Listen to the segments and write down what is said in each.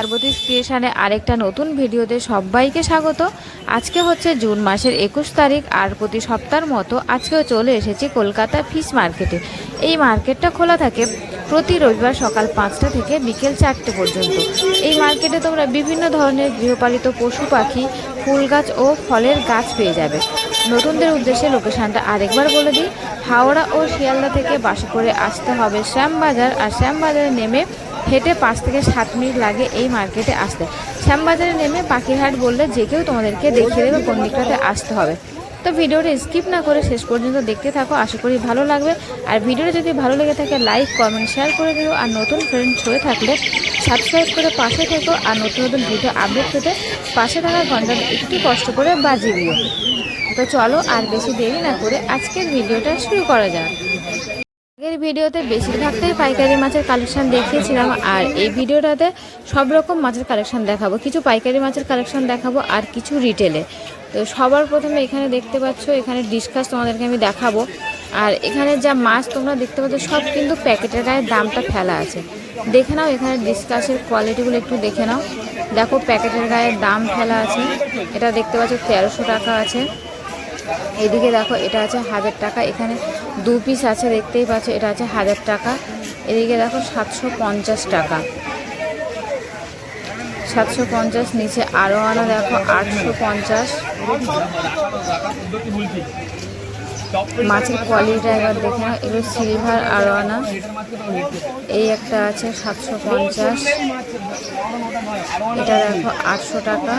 পার্বতীস ক্রিয়েশনে আরেকটা নতুন ভিডিওতে সবাইকে স্বাগত। আজকে হচ্ছে জুন মাসের 21 তারিখ আর প্রতি সপ্তাহের মতো আজকেও চলে এসেছি কলকাতা ফিশ মার্কেটে। এই মার্কেটটা খোলা থাকে প্রতি রবিবার সকাল 5টা থেকে বিকেল 4টে পর্যন্ত। এই মার্কেটে তোমরা বিভিন্ন ধরনের গৃহপালিত পশু পাখি, ফুল গাছ ও ফলের গাছ পেয়ে যাবে। নতুনদের উদ্দেশ্যে লোকেশানটা আরেকবার বলে দিই, হাওড়া ও শিয়ালদা থেকে বাসে করে আসতে হবে শ্যামবাজার, আর শ্যামবাজারে নেমে হেঁটে 5 থেকে 7 মিনিট লাগে এই মার্কেটে আসতে। শ্যামবাজারে নেমে পাখিরহাট বললে যে কেউ তোমাদেরকে দেখিয়ে দেবে কোন দিকটাতে আসতে হবে। তো ভিডিওটা স্কিপ না করে শেষ পর্যন্ত দেখতে থাকো, আশা করি ভালো লাগবে। আর ভিডিওটা যদি ভালো লেগে থাকে লাইক কমেন্ট শেয়ার করে দিও, আর নতুন ফ্রেন্ডস হয়ে থাকলে সাবস্ক্রাইব করে পাশে থেকো, আর নতুন নতুন ভিডিও আপডেট পেতে পাশে থাকা ঘন্টাটা একটু কষ্ট করে বাজিয়ে দিও। তো চলো আর বেশি দেরি না করে আজকের ভিডিওটা শুরু করা যাক। আগের ভিডিওতে বেশিরভাগটাই পাইকারি মাছের কালেকশন দেখিয়েছিলাম, আর এই ভিডিওটাতে সব রকম মাছের কালেকশন দেখাবো। কিছু পাইকারি মাছের কালেকশন দেখাবো আর কিছু রিটেলে। তো সবার প্রথমে এখানে দেখতে পাচ্ছ, এখানে ডিসকাস তোমাদেরকে আমি দেখাবো। আর এখানে যা মাছ তোমরা দেখতে পাচ্ছ সব কিন্তু প্যাকেটের গায়ে দামটা ফেলা আছে। দেখে নাও এখানে ডিসকাসের কোয়ালিটিগুলো একটু দেখে নাও। দেখো প্যাকেটের গায়ে দাম ফেলা আছে। এটা দেখতে পাচ্ছ 1300 টাকা আছে। এদিকে দেখো এটা আছে 1000 টাকা। এখানে 2 পিস আছে দেখতেই পাচ্ছ, এটা আছে 1000 টাকা। এদিকে দেখো 750 টাকা, 750। নিচে আরও আনা দেখো 850। মাছের কোয়ালিটিটা একবার দেখে নাও, এগুলো সিলভার আরও আনা। এই একটা আছে 750, এটা দেখো 800 টাকা।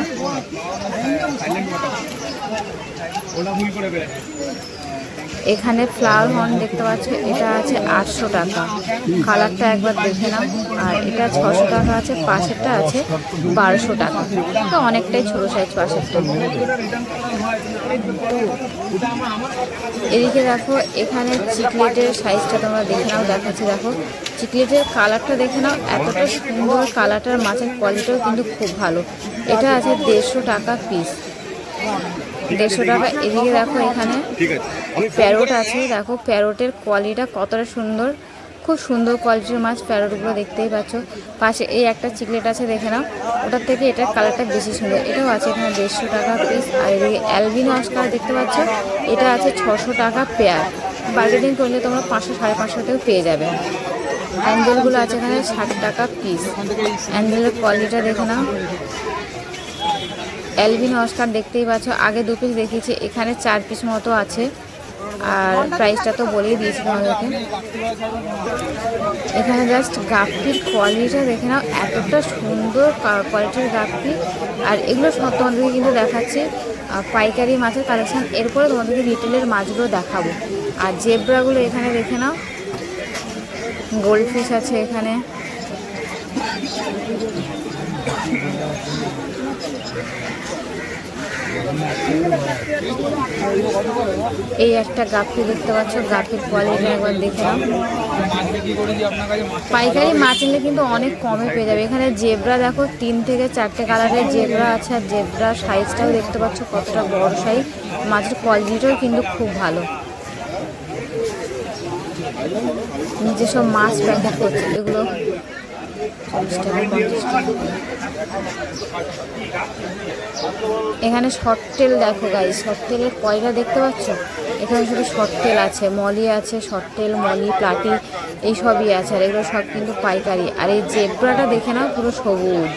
এখানে ফ্লাওয়ার হর্ন দেখতে পাচ্ছ, এটা আছে 800 টাকা। কালারটা একবার দেখে নাও। আর এটা 600 টাকা আছে, পাশেরটা আছে 1200 টাকা। তো অনেকটাই ছোটো সাইজ পাশেরটা। এদিকে দেখো এখানে চিকলেটের সাইজটা তোমরা দেখে নাও, দেখাচ্ছি। দেখো চিকলেটের কালারটা দেখে নাও, এতটা সুন্দর কালারটার। মাছের কোয়ালিটিও কিন্তু খুব ভালো। এটা আছে 150 টাকা পিস, 150 টাকা। এদিকে দেখো এখানে প্যারোট আছে। দেখো প্যারোটের কোয়ালিটিটা কতটা সুন্দর, খুব সুন্দর কোয়ালিটির মাছ প্যারোটগুলো দেখতেই পাচ্ছ। পাশে এই একটা চিকলেট আছে দেখে নাও, ওটার থেকে এটার কালারটা বেশি সুন্দর। এটাও আছে এখানে 150 টাকা পিস। আর এদিকে অ্যালবিনো অস্কার দেখতে পাচ্ছ, এটা আছে 600 টাকা পেয়ার। বার্গেনিং করলে তোমরা 500 550তেও পেয়ে যাবে। অ্যাঞ্জেলগুলো আছে এখানে 60 টাকা পিস। অ্যাঞ্জেলের কোয়ালিটিটা দেখে নাও। অ্যালবিনো অস্কার দেখতেই পাচ্ছ, আগে 2 পিস দেখিয়েছি, এখানে 4 পিস মতো আছে। আর প্রাইসটা তো বলেই দিয়েছি তোমাদেরকে। এখানে জাস্ট গাপ্পির কোয়ালিটিটা দেখে নাও, এতটা সুন্দর কোয়ালিটির গাপ্পি। আর এগুলো সব তোমাদেরকে কিন্তু দেখাচ্ছি পাইকারি মাছের কালেকশন। এরপরে তোমাদেরকে রিটেলের মাছগুলো দেখাবো। আর জেব্রাগুলো এখানে দেখে নাও, গোল্ড ফিশ আছে এখানে। এই একটা গাপ্পি দেখতে পাচ্ছ, গাপ্পির কোয়ালিটি একবার দেখে নাও। পাইকারি মাছ নিলে কিন্তু অনেক কমে পেয়ে যাবে। এখানে জেব্রা দেখো 3 থেকে 4টে কালারের জেব্রা আছে। আর জেব্রার সাইজটাও দেখতে পাচ্ছ কতটা বড় সাইজ। মাছের কোয়ালিটিটাও কিন্তু খুব ভালো। নিচে সব মাছ প্যাকেট করছে, এগুলো 40 টাকা 50 টাকা। এখানে শর্ট টেল দেখো গাইস, শর্ট টেলের কয়টা দেখতে পাচ্ছ। এখানে শুধু শর্ট টেল আছে, মলি আছে, শর্ট টেল, মলি, প্লাটি এই সবই আছে। আর এগুলো সব কিন্তু পাইকারি। আর এই জেব্রাটা দেখে নাও, পুরো সবুজ।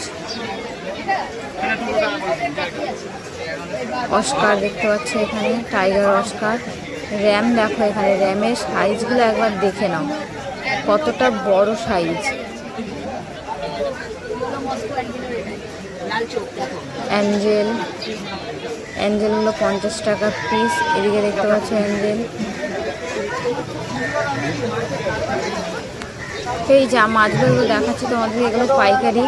অস্কার দেখতে পাচ্ছ এখানে, টাইগার অস্কার। র্যাম দেখো এখানে, র্যামের সাইজগুলো একবার দেখে নাও কতটা বড় সাইজ। অ্যাঞ্জেল, অ্যাঞ্জেলগুলো 50 টাকা পিস। এদিকে দেখতে পাচ্ছ অ্যাঞ্জেল। এই যা মাছগুলো দেখাচ্ছি তোমাদেরকে, এগুলো পাইকারি।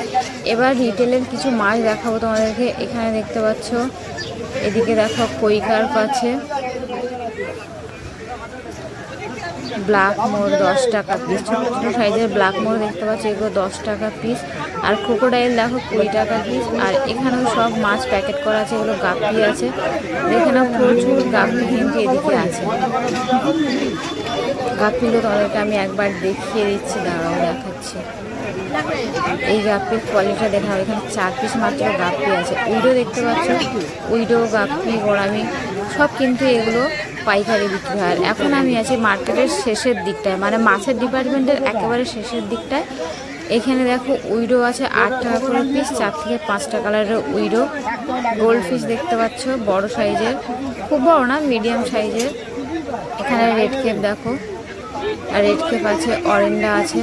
এবার রিটেলের কিছু মাছ দেখাবো তোমাদেরকে। এখানে দেখতে পাচ্ছ, এদিকে দেখো কই কার্প আছে, ব্ল্যাক মোর 10 টাকা পিস। ছোটো ছোটো সাইজের ব্ল্যাক মোর দেখতে পাচ্ছি, এগুলো 10 টাকা পিস। আর ক্রোকোডাইল দেখো 20 টাকা পিস। আর এখানেও সব মাছ প্যাকেট করা আছে, এগুলো গাপ্পি আছে। দেখে নাও প্রচুর গাপ্পি কিন্তু এদিকে আছে। গাপ্পিগুলো তোমাদেরকে আমি একবার দেখিয়ে দিচ্ছি, দাঁড়াও দেখাচ্ছি। এই গাপ্পির কোয়ালিটিটা দেখা, এখানে 4 পিস মাত্র গাপ্পি আছে। উইডো দেখতে পাচ্ছ, উইডো, গাপ্পি, গোড়ামি সব কিন্তু এগুলো পাইকারি বিক্রি হয়। আর এখন আমি আছি মার্কেটের শেষের দিকটায়, মানে মাছের ডিপার্টমেন্টের একেবারে শেষের দিকটায়। এখানে দেখো উইডো আছে 8 টাকা করে পিস, 4 থেকে 5টা কালারের উইডো। গোল্ড ফিশ দেখতে পাচ্ছ বড় সাইজের, খুব বড় না, মিডিয়াম সাইজের। এখানে রেড কেপ দেখো, আর রেড কেপ আছে, অরেন্ডা আছে।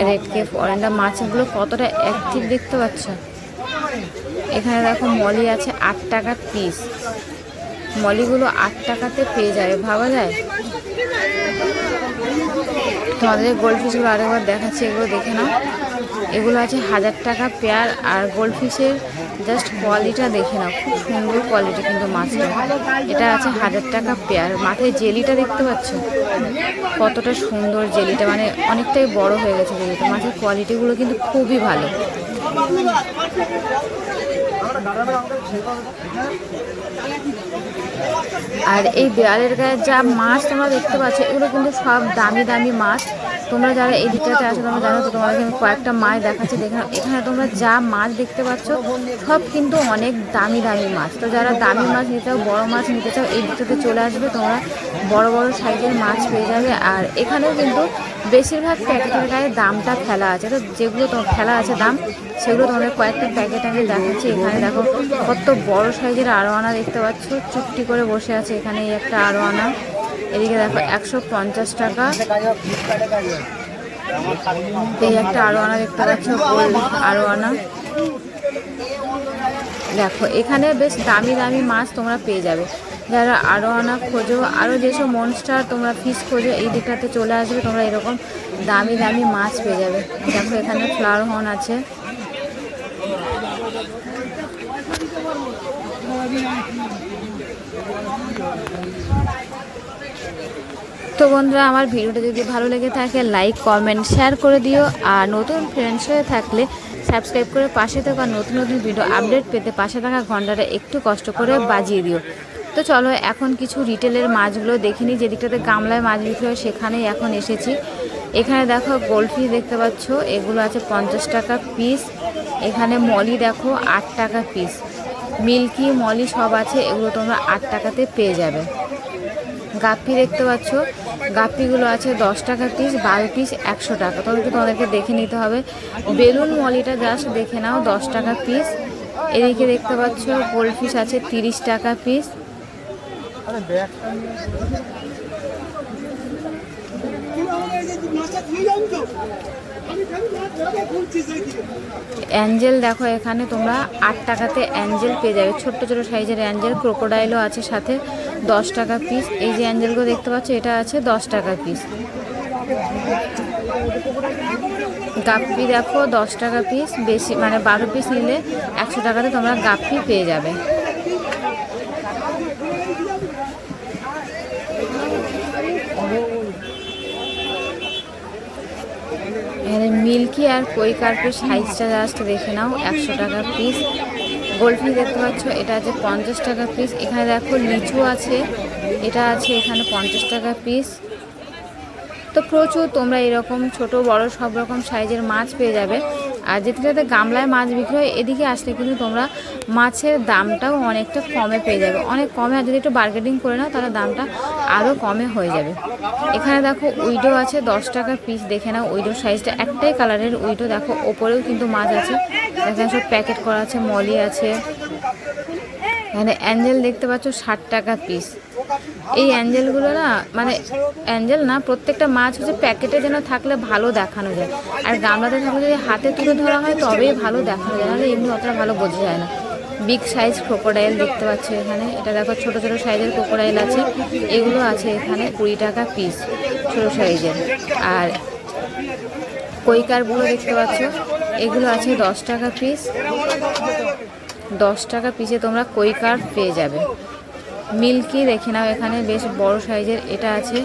রেড কেপ, অরেন্ডা মাছগুলো কতটা অ্যাক্টিভ দেখতে পাচ্ছ। এখানে দেখো মলি আছে 8 টাকা পিস। মলিগুলো 8 টাকাতে পেয়ে যাবে, ভাবা যায়। তোমাদের গোল্ড ফিশগুলো আরেকবার দেখাচ্ছি, এগুলো দেখে নাও। এগুলো আছে 1000 টাকা পেয়ার। আর গোল্ড ফিশের জাস্ট কোয়ালিটিটা দেখে নাও, খুব সুন্দর কোয়ালিটি কিন্তু মাছটা। এটা আছে 1000 টাকা পেয়ার। মাথায় জেলিটা দেখতে পাচ্ছ কতটা সুন্দর জেলিটা, মানে অনেকটাই বড় হয়ে গেছে জেলিটা। মাছের কোয়ালিটিগুলো কিন্তু খুবই ভালো। আর এই দেয়ালের গায়ে যা মাছ তোমরা দেখতে পাচ্ছ, এগুলো কিন্তু সব দামি দামি মাছ। তোমরা যারা এই দিকটাতে আছো তোমরা জানো তো, তোমাদেরকে আমি কয়েকটা মাছ দেখাচ্ছি। এখানে তোমরা যা মাছ দেখতে পাচ্ছ সব কিন্তু অনেক দামি দামি মাছ। তো যারা দামি মাছ নিতে চাও, বড় মাছ নিতে চাও, এই দিকটাতে চলে আসবে, তোমরা বড় বড় সাইজের মাছ পেয়ে যাবে। আর এখানেও কিন্তু বেশিরভাগ প্যাকেটের গায়ে দামটা ফেলা আছে। তো যেগুলো ফেলা আছে দাম, সেগুলো তোমাদের কয়েকটা প্যাকেট আমি দেখাচ্ছি। এখানে দেখো কত বড় সাইজের আরোয়ানা দেখতে পাচ্ছ, চুপটি করে বসে আছে। এখানে এই একটা আরোয়ানা, এদিকে দেখো 150 টাকা। এই একটা আরোয়ানা দেখতে পাচ্ছ, গোল্ড আরোয়ানা। দেখো এখানে বেশ দামি দামি মাছ তোমরা পেয়ে যাবে। যারা আরোয়ানা খোঁজো, আরও যেসব মনস্টার তোমরা ফিশ খোঁজো, এই দিকটাতে চলে আসবে, তোমরা এরকম দামি দামি মাছ পেয়ে যাবে। দেখো এখানে ফ্লাওয়ার হর্ন আছে। তো বন্ধুরা, আমার ভিডিওটা যদি ভালো লেগে থাকে লাইক, কমেন্ট, শেয়ার করে দিও। আর নতুন ফ্রেন্ডস হয়ে থাকলে সাবস্ক্রাইব করে পাশে থাকা, নতুন নতুন ভিডিও আপডেট পেতে পাশে থাকা ঘন্টাটা একটু কষ্ট করে বাজিয়ে দিও। তো চলো এখন কিছু রিটেলের মাছগুলো দেখিনি, যেদিকটাতে গামলায় মাছ বিক্রি হয় সেখানেই এখন এসেছি। এখানে দেখো গোল্ড ফিশ দেখতে পাচ্ছ, এগুলো আছে 50 টাকা পিস। এখানে মলি দেখো 8 টাকা পিস। মিল্কি, মলি সব আছে, এগুলো তোমরা 8 টাকাতে পেয়ে যাবে। গাপ্পি দেখতে পাচ্ছ, গাপ্পিগুলো আছে 10 টাকা পিস, 12 পিস 100 টাকা। তোমাদেরকে দেখে নিতে হবে। বেলুন মলিটা জাস্ট দেখে নাও, 10 টাকা পিস। এদিকে দেখতে পাচ্ছ গোল্ড ফিশ আছে 30 টাকা পিস। অ্যাঞ্জেল দেখো, এখানে তোমরা 8 টাকাতে অ্যাঞ্জেল পেয়ে যাবে। ছোট্ট ছোট সাইজের অ্যাঞ্জেল, ক্রোকোডাইলও আছে সাথে, 10 টাকা পিস। এই যে অ্যাঞ্জেলগুলো দেখতে পাচ্ছ, এটা আছে 10 টাকা পিস। গাপ্পি দেখো 10 টাকা পিস, বেশি মানে 12 পিস নিলে 100 টাকাতে তোমরা গাপ্পি পেয়ে যাবে। এখানে মিল্কি আর কই কার্পের সাইজটা জাস্ট দেখে নাও, 100 টাকা পিস। গোল্ড ফিশ দেখতে পাচ্ছ, এটা আছে 50 টাকা পিস। এখানে দেখো লিচু আছে, এটা আছে এখানে 50 টাকা পিস। তো প্রচুর তোমরা এরকম ছোট বড় সব রকম সাইজের মাছ পেয়ে যাবে। আর যেটাতে গামলায় মাছ বিক্রি হয়, এদিকে আসলে কিন্তু তোমরা মাছের দামটাও অনেকটা কমে পেয়ে যাবে, অনেক কমে। আর যদি একটু বার্গেনিং করে নাও তাহলে দামটা আরও কমে হয়ে যাবে। এখানে দেখো উইডো আছে 10 টাকা পিস, দেখে নাও উইডো সাইজটা, একটাই কালারের উইডো। দেখো ওপরেও কিন্তু মাছ আছে, এখানে সব প্যাকেট করা আছে, মলি আছে। এখানে অ্যাঞ্জেল দেখতে পাচ্ছ 60 টাকা পিস। এই অ্যাঞ্জেলগুলো না, মানে অ্যাঞ্জেল না, প্রত্যেকটা মাছ হচ্ছে প্যাকেটে যেন থাকলে ভালো দেখানো যায়। আর গামলাতে থাকলে যদি হাতে তুলে ধরা হয় তবেই ভালো দেখানো যায়, নাহলে এমনি অতটা ভালো বোঝা যায় না। বিগ সাইজ ক্রোকোডাইল দেখতে পাচ্ছ এখানে, এটা দেখো ছোট ছোট সাইজের ক্রোকোডাইল আছে, এগুলো আছে এখানে 20 টাকা পিস ছোট সাইজের। আর কই কার্পগুলো দেখতে পাচ্ছ, এগুলো আছে 10 টাকা পিস। 10 টাকা পিসে তোমরা কই কার্প পেয়ে যাবে। মিল্কি দেখে নাও, এখানে বেশ বড় সাইজের, এটা আছে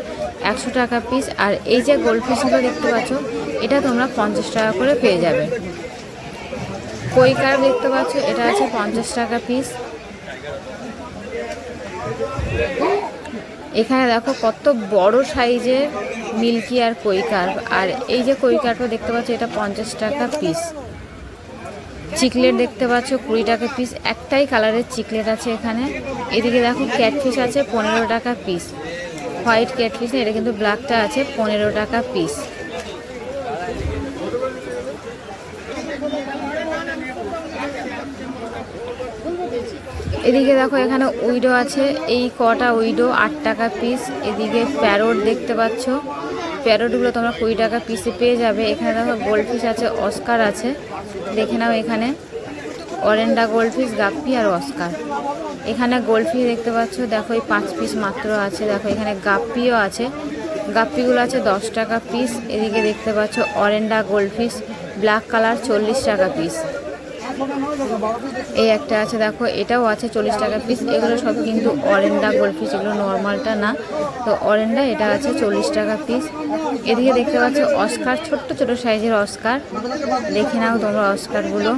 100 টাকা পিস। আর এই যে গোল্ড ফিশগুলো দেখতে পাচ্ছ, এটা তোমরা 50 টাকা করে পেয়ে যাবে। কই কার্প দেখতে পাচ্ছ, এটা আছে 50 টাকা পিস। এখানে দেখো কত বড় সাইজের মিল্কি আর কই কার্প। আর এই যে কই কার্পটা দেখতে পাচ্ছ এটা 50 টাকা পিস। চিকলেট দেখতে পাচ্ছ 20 টাকা পিস। একটাই কালারের চিকলেট আছে এখানে। এদিকে দেখো ক্যাটফিশ আছে 15 টাকা পিস। হোয়াইট ক্যাটফিশ না, এটা কিন্তু ব্ল্যাকটা আছে 15 টাকা পিস। এদিকে দেখো এখানে উইডো আছে, এই কটা উইডো 8 টাকা পিস। এদিকে প্যারট দেখতে পাচ্ছ, প্যারটগুলো তোমরা 20 টাকা পিসে পেয়ে যাবে। এখানে দেখো গোল্ডফিশ আছে, অস্কার আছে, দেখে নাও। এখানে অরেন্ডা গোল্ডফিশ, গাপ্পি আর অস্কার। এখানে গোল্ডফিশ দেখতে পাচ্ছ, দেখো এই 5 পিস মাত্র আছে। দেখো এখানে গাপ্পিও আছে, গাপ্পিগুলো আছে 10 টাকা পিস। এদিকে দেখতে পাচ্ছ অরেন্ডা গোল্ডফিশ ব্ল্যাক কালার 40 টাকা পিস। এই একটা আছে দেখো, এটাও আছে 40 টাকা পিস। এগুলো সব কিন্তু অরেন্ডা গোল্ডফিশ, এগুলো নর্মালটা না। তো অরেন্ডা এটা আছে 40 টাকা পিস। এদিকে দেখতে পাচ্ছ অস্কার, ছোট্ট ছোট সাইজের অস্কার, দেখে নাও তোমরা অস্কারগুলো।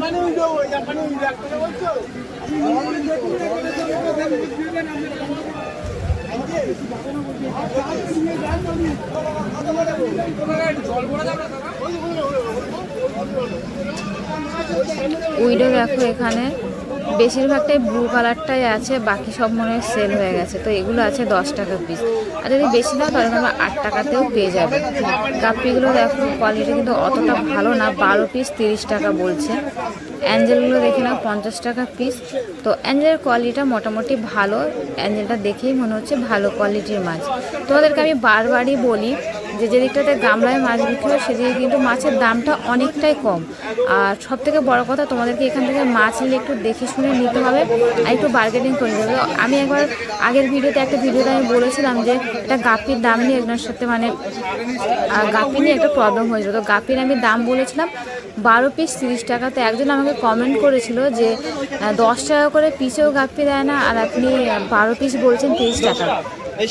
উইডো দেখো এখানে বেশিরভাগটাই ব্লু কালারটাই আছে, বাকি সব মনে হয় সেল হয়ে গেছে। তো এগুলো আছে 10 টাকা পিস। আর যদি বেশি দাও তাহলে তোমরা 8 টাকাতেও পেয়ে যাবে। গাপ্পিগুলো দেখো কোয়ালিটি কিন্তু অতটা ভালো না, 12 পিস 30 টাকা বলছে। অ্যাঞ্জেলগুলো দেখে নাও 50 টাকা পিস। তো অ্যাঞ্জেলের কোয়ালিটিটা মোটামুটি ভালো, অ্যাঞ্জেলটা দেখেই মনে হচ্ছে ভালো কোয়ালিটির মাছ। তোমাদেরকে আমি বারবারই বলি যে যেদিকটাতে গামলায় মাছ বিক্রি হয় সেদিকে কিন্তু মাছের দামটা অনেকটাই কম। আর সব থেকে বড়ো কথা, তোমাদেরকে এখান থেকে মাছ নিলে একটু দেখে শুনে নিতে হবে আর একটু বার্গেনিং করে নিতে হবে। আমি একবার আগের ভিডিওতে একটা ভিডিওতে আমি বলেছিলাম যে একটা গাপ্পির দাম নিয়ে একজনের সাথে মানে গাপ্পি নিয়ে একটা প্রবলেম হয়েছিল। তো গাপ্পির আমি দাম বলেছিলাম 12 পিস 30 টাকা। তো একজন আমাকে কমেন্ট করেছিল যে 10 টাকা করে পিসেও গাপ্পি দেয় না, আর আপনি 12 পিস বলছেন 30 টাকা।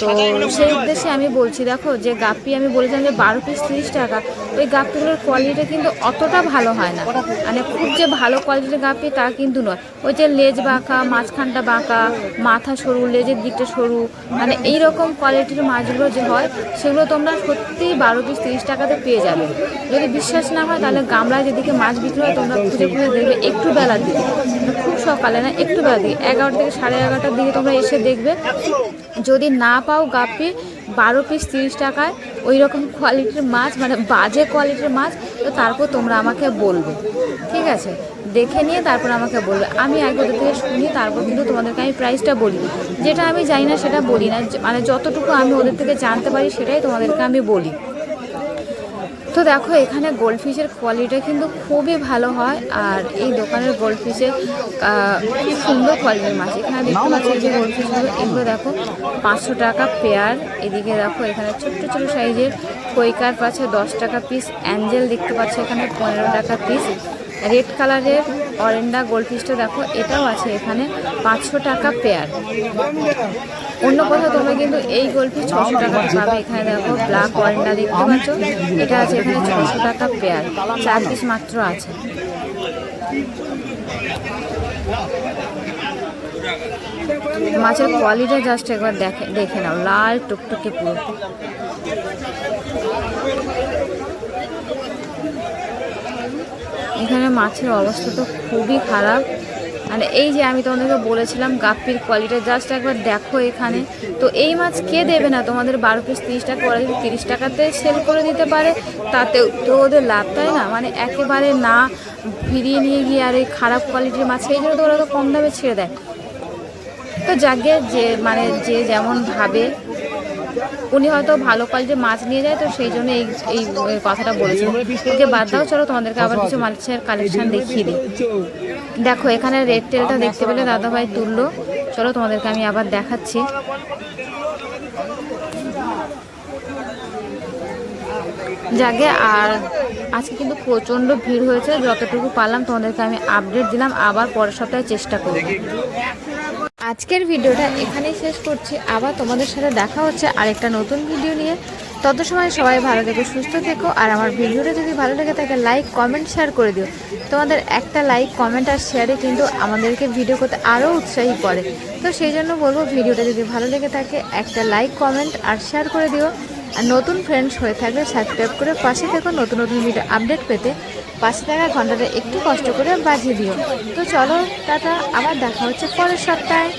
তো সেই উদ্দেশ্যে আমি বলছি, দেখো যে গাপ্পি আমি বলেছিলাম যে 12 পিস 30 টাকা, ওই গাপ্পিগুলোর কোয়ালিটি কিন্তু অতটা ভালো হয় না। মানে খুব যে ভালো কোয়ালিটির গাপ্পি তা কিন্তু নয়। ওই যে লেজ বাঁকা, মাঝখানটা বাঁকা, মাথা সরু, লেজের দিকটা সরু, মানে এইরকম কোয়ালিটির মাছগুলো যে হয় সেগুলো তোমরা সত্যিই 12 পিস 30 টাকাতে পেয়ে যাবে। যদি বিশ্বাস না হয় তাহলে গামলায় যেদিকে মাছ বিক্রি হয় তোমরা খুঁজে খুঁজে দেখবে, একটু বেলার দিকে, খুব সকালে না, একটু বেলার দিকে 11 থেকে 11:30টার দিকে তোমরা এসে দেখবে। যদি না পাও গাপ্পি 12 পিস 30 টাকায় ওই রকম কোয়ালিটির মাছ, মানে বাজে কোয়ালিটির মাছ, তো তারপর তোমরা আমাকে বলবে, ঠিক আছে? দেখে নিয়ে তারপর আমাকে বলবে। আমি আগে ওদের থেকে শুনি, তারপর কিন্তু তোমাদেরকে আমি প্রাইসটা বলি। যেটা আমি জানি না সেটা বলি না, মানে যতটুকু আমি ওদের থেকে জানতে পারি সেটাই তোমাদেরকে আমি বলি। তো দেখো এখানে গোল্ডফিশের কোয়ালিটিটা কিন্তু খুবই ভালো হয়। আর এই দোকানের গোল্ডফিশের খুব সুন্দর কোয়ালিটির মাছ। এখানে দেখতে পাচ্ছি যে গোল্ডফিশগুলো, এগুলো দেখো 500 টাকা পেয়ার। এদিকে দেখো এখানে ছোট্ট ছোটো সাইজের কই কার্প আছে 10 টাকা পিস। অ্যাঞ্জেল দেখতে পাচ্ছ এখানে 15 টাকা পিস। রেড কালারের অরেন্ডা গোল্ডফিশটা দেখো, এটাও আছে এখানে 500 টাকা পেয়ার। অন্য কথা তোমরা কিন্তু এই গোল্ডফিশ 600 টাকা পাবে। এখানে দেখো ব্ল্যাক অরেন্ডা দেখতে পাচ্ছ, এটা আছে এখানে 600 টাকা পেয়ার, 4 পিস মাত্র আছে। মাছের কোয়ালিটি জাস্ট একবার দেখে নাও, লাল টুকটুকে পুরো। এখানে মাছের অবস্থা তো খুবই খারাপ। মানে এই যে আমি তোমাদেরকে বলেছিলাম গাপ্পির কোয়ালিটি জাস্ট একবার দেখো এখানে। তো এই মাছ কে দেবে না তোমাদের 12 পিস 30 টাকা, ওরা যদি 30 টাকাতে সেল করে দিতে পারে তাতেও তো ওদের লাভ, তাই না? মানে একেবারে না ফিরিয়ে নিয়ে গিয়ে আর এই খারাপ কোয়ালিটির মাছ, সেই জন্য তো ওরা তো কম দামে ছেড়ে দেয়। তো যাকে যে মানে যে যেমন ভাবে, উনি হয়তো ভালো কোয়ালিটির মাছ নিয়ে যায়, তো সেই জন্য এই কথাটা বলেছেন। ওকে বাদ দাও, চলো তোমাদেরকে আবার কিছু মাছের কালেকশন দেখিয়ে দিই। দেখো এখানে রেড টেলটা দেখতে পেলে দাদাভাই তুললো, চলো তোমাদেরকে আমি আবার দেখাচ্ছি। যাকে আর আজকে কিন্তু প্রচণ্ড ভিড় হয়েছে, যতটুকু পারলাম তোমাদেরকে আমি আপডেট দিলাম, আবার পরের সপ্তাহে চেষ্টা করব। আজকের ভিডিওটা এখানেই শেষ করছি, আবার তোমাদের সাথে দেখা হচ্ছে আরেকটা নতুন ভিডিও নিয়ে। তত সময় সবাই ভালো থেকো, সুস্থ থেকো। আর আমার ভিডিওটা যদি ভালো লেগে থাকে লাইক কমেন্ট শেয়ার করে দিও। তোমাদের একটা লাইক কমেন্ট আর শেয়ারে কিন্তু আমাদেরকে ভিডিও করতে আরও উৎসাহী করে। তো সেই জন্য বলবো, ভিডিওটা যদি ভালো লেগে থাকে একটা লাইক কমেন্ট আর শেয়ার করে দিও। আর নতুন ফ্রেন্ডস হয়ে থাকলে সাবস্ক্রাইব করে পাশে থেকো, নতুন নতুন ভিডিও আপডেট পেতে পাশে থাকা ঘন্টাটা একটু কষ্ট করে বাজিয়ে দিও। তো চলো টাটা, আবার দেখা হচ্ছে পরের সপ্তাহে।